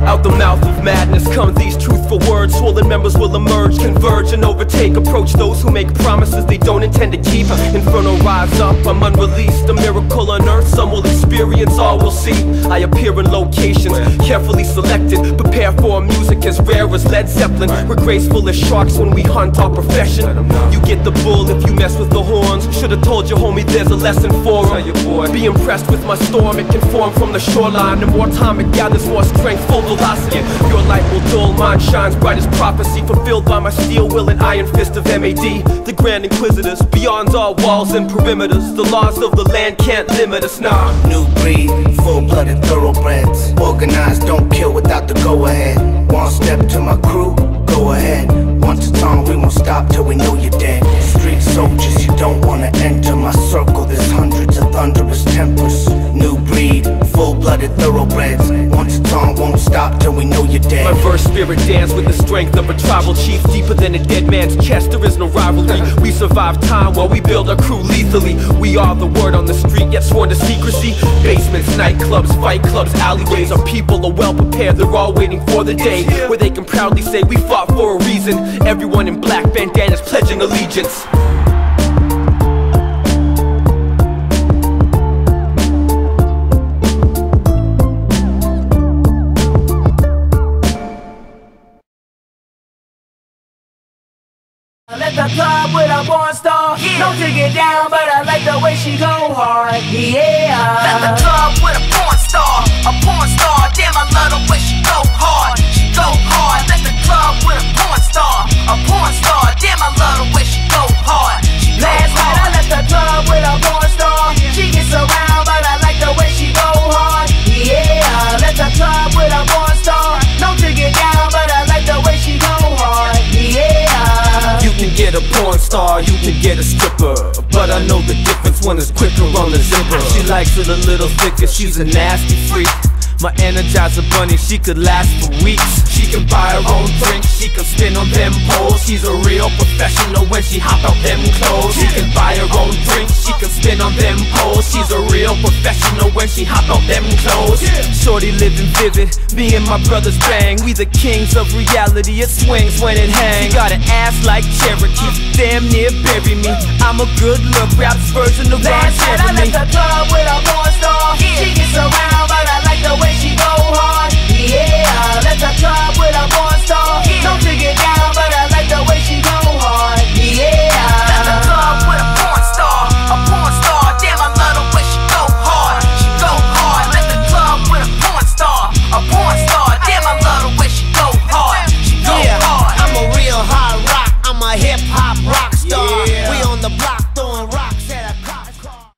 Out the mouth of madness come these truthful words. Swollen members will emerge, converge and overtake. Approach those who make promises they don't intend to keep. Inferno rise up, I'm unreleased. A miracle on earth, some will experience, all will see. I appear in locations, carefully selected. Prepare for music as rare as Led Zeppelin. We're graceful as sharks when we hunt our profession. You get the bull if you mess with the horns. Should've told you, homie, there's a lesson for him. Be impressed with my storm, it can form from the shoreline. The more time it gathers, more strength, full velocity. Your light will dull, mine shines bright as prophecy. Fulfilled by my steel will and iron fist of MAD. The grand inquisitors, beyond all walls and perimeters. The laws of the land can't limit us, nah. New breed, full-blooded thoroughbreds. Organized, don't kill without the go-ahead. One step to my crew, go ahead. Once it's on, we won't stop till we know you're dead. Street soldiers, you don't wanna enter my circle. There's hundreds of thunderous tempers. New breed, full-blooded thoroughbreds. Once it's on, won't stop till we know you're dead. My verse spirit dance with the strength of a tribal chief. Deeper than a dead man's chest, there is no rivalry. We survive time while we build our crew lethally. We are the word on the street, yet sworn to secrecy. Basements, nightclubs, fight clubs, alleyways. Our people are well prepared, they're all waiting for the day where they can proudly say we fought for a reason. Everyone in black bandanas pledging allegiance. Let the club with a porn star. Don't take it down, but I like the way she go hard. Yeah. Let the club with a porn star. A porn star. Damn, I love the way she go hard. She go hard. Let the club with a porn star. A porn star. Damn, I love the way she go hard. She go Last night I hard. left the club with a porn star. She gets around, but I like the way she go hard. Yeah. Let the club with a porn star. Don't take it down, but I like the way she go hard. Yeah. You can get a porn star, you can get a stripper, but I know the difference when it's quicker on the zipper. She likes it a little thicker, she's a nasty freak. My Energizer bunny, she could last for weeks. She can buy her own drink, she can spin on them poles. She's a real professional when she hop out them clothes. She can buy her own drink, she can spin on them poles. She's a real professional when she hop out them clothes. Shorty living vivid, me and my brothers bang. We the kings of reality, it swings when it hangs. She got an ass like Cherokee, damn near bury me. I'm a good look, rap's version of Ron Last night I Jeremy. left the club with a porn star. She gets around, but I like the way she go hard. Yeah. Left the club with a porn star. Don't take it down, but I like the way she go hard. Yeah. Let the club with a porn star. A porn star. Damn, I love the way she go hard. She go hard. Let the club with a porn star. A porn star. Damn, I love the way she go hard. She go hard. I'm a real hard rock, I'm a hip hop rock star. We on the block throwing rocks at a cop car.